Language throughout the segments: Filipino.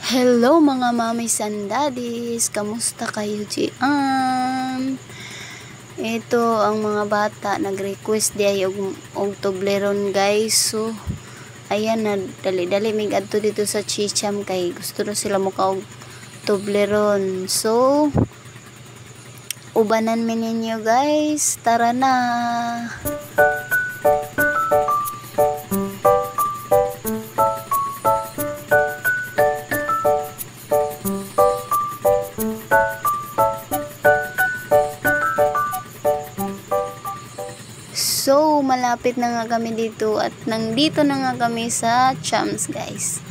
Hello mga mommies and daddies, kamusta kayo diyan? Ito ang mga bata nag-request di ay og Toblerone guys. So ayan na dali-dali mig adto dito sa Chicham kay gusto na sila mo og Toblerone. So ubanan mi ninyo guys, tara na. So, malapit na nga kami dito at nandito na nga kami sa Chams guys.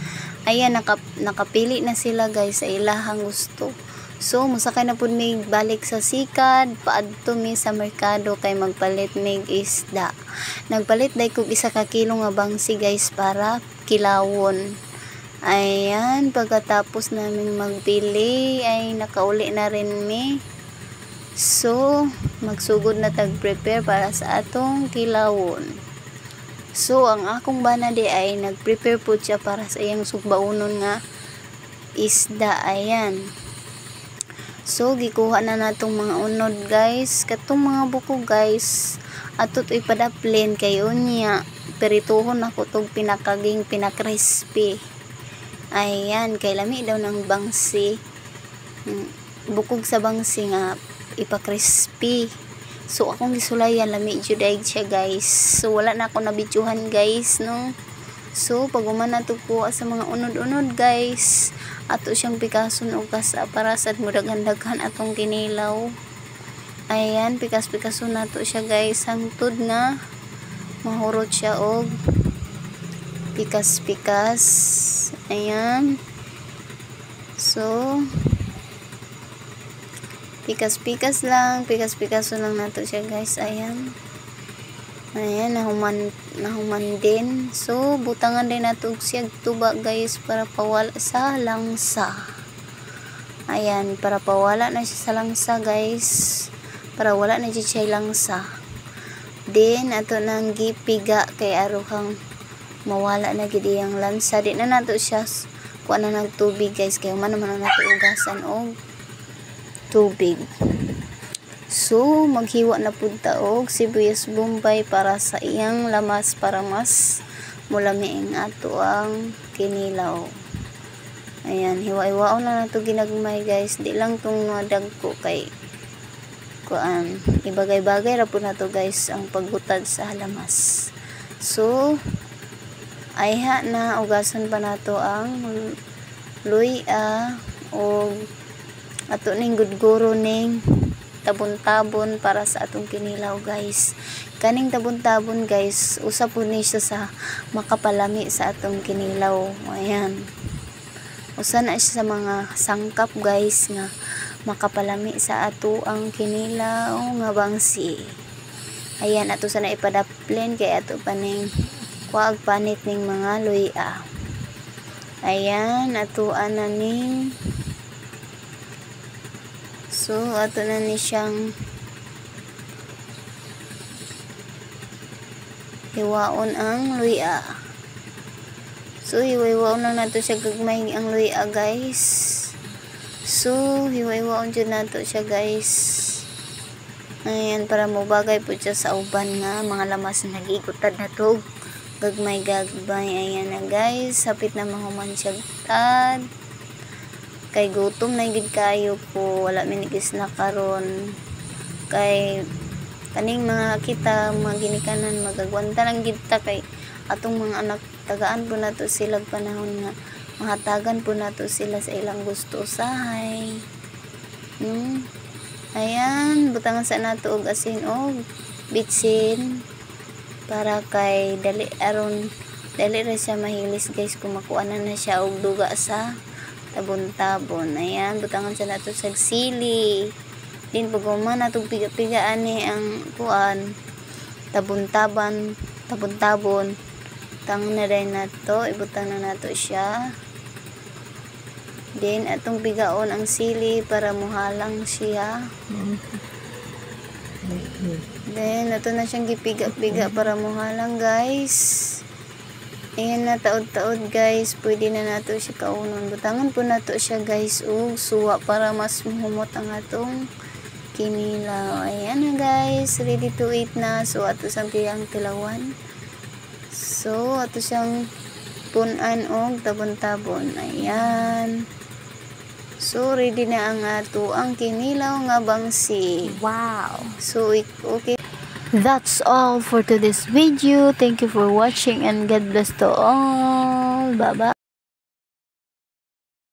Ayan, nakapili na sila guys sa ilahang gusto. So, musakay na po may balik sa sikad, paadto mi sa merkado kay magpalit mig isda. Nagpalit day kog 1 kilo nga bangsi guys para kilawon. Ayan, pagkatapos namin magpili ay nakauli na rin mi. So, magsugod na tag-prepare para sa atong kilawon. So, ang akong bana di ay nag-prepare po siya para sa iyang sugbaunon nga isda. Ayan. So, gikuha na natong mga unod guys. Katong mga buko guys, atot ipadaplin kayo niya. Perituhon ako tong pinakaging pinakrispy. Ayan, kay lami daw ng bangsi. Bukog sa bangsi nga ipa-crispy. So akong gisulayan lami juday siya guys. So wala na ako nabidyohan guys no. So pag na to po sa mga unod-unod guys, ato siyang pikason og kasa para sa mudaghan-daghan atong kinilaw. Ayan, pikas-pikason nato siya guys hangtod nga mahurot siya og pikas-pikas. Ayan. So pikas-pikas lang lang nato siya guys. Ayan, nahuman din. So butangan din nato siya tuba guys para pawala sa langsa. Ayan, para pawala na siya sa langsa guys, para wala na siya langsa. Then ato nang gipiga kay aruhang mawala na gid iyang lansa. Di na nato siya kuha na nagtubig guys kay man naman nato ugasan og tubig. So maghiwa na pud ta og sibuyas bombay para sa iyang lamas para mas mulami ang ato ang kinilaw. Ayan, hiwa-hiwaon na nato ginagmay guys. Di lang tong dagko kay kuan ibagay-bagay ra pud nato guys ang paggutad sa lamas. So ayha na ugasan pa nato ang luya o ato ning gudguro ning tabon-tabon para sa atong kinilaw guys. Kaning tabon-tabon guys, usa po ni siya sa makapalami sa atong kinilaw. Ayan, usa na siya sa mga sangkap guys nga makapalami sa ato ang kinilaw nga bangsi. Ayan, ato sana ipadaplin kay ato pa ning kuag panit ning mga luya. Ayan, ato ana ning so ato na ni siyang hiwaon ang luya. So hiwa-hiwaon lang nato siya gagmay ang luya guys. So hiwa-hiwaon jud nato siya guys. Ayan, para mobagay po siya sa uban nga mga lamas na nagigutad na to gagmay-gagmay. Ayan na guys, hapit na mahuman siya gutad. Kay gutom na gid kayo po, wala minigis na karon. Kay kaning mga kita mga ginikanan magagwanta lang gid ta kay atong mga anak tagaan po nato sila panahon nga mahatagan po nato sila sa ilang gusto usahay. Ayan, butangan sa nato og asin og bitsin para kay dali ra siya mahilis guys kung makuha na siya og duga sa tabon-tabon. Ayan, butangan sa nato sa sili. Din paguma nato piga-pigaan ni ang kuan tabon-tabon. Tang na rin nato, ibutang na nato siya. Din atong pigaon ang sili para muhalang siya. Then ato na siyang gipiga-piga para muhalang guys. Ayan na taod-taod guys, pwede na nato siya kaunon. Butangan po nato siya guys og suwa para mas mahumot ang atong kinilaw. Ayan na guys, ready to eat na. So ato sang tiyang tilawan. So ato siyang punan og tabon-tabon. Ayan. So ready na ang ato ang kinilaw nga bangsi. Wow. So okay. That's all for today's video. Thank you for watching and God bless to all. Bye-bye.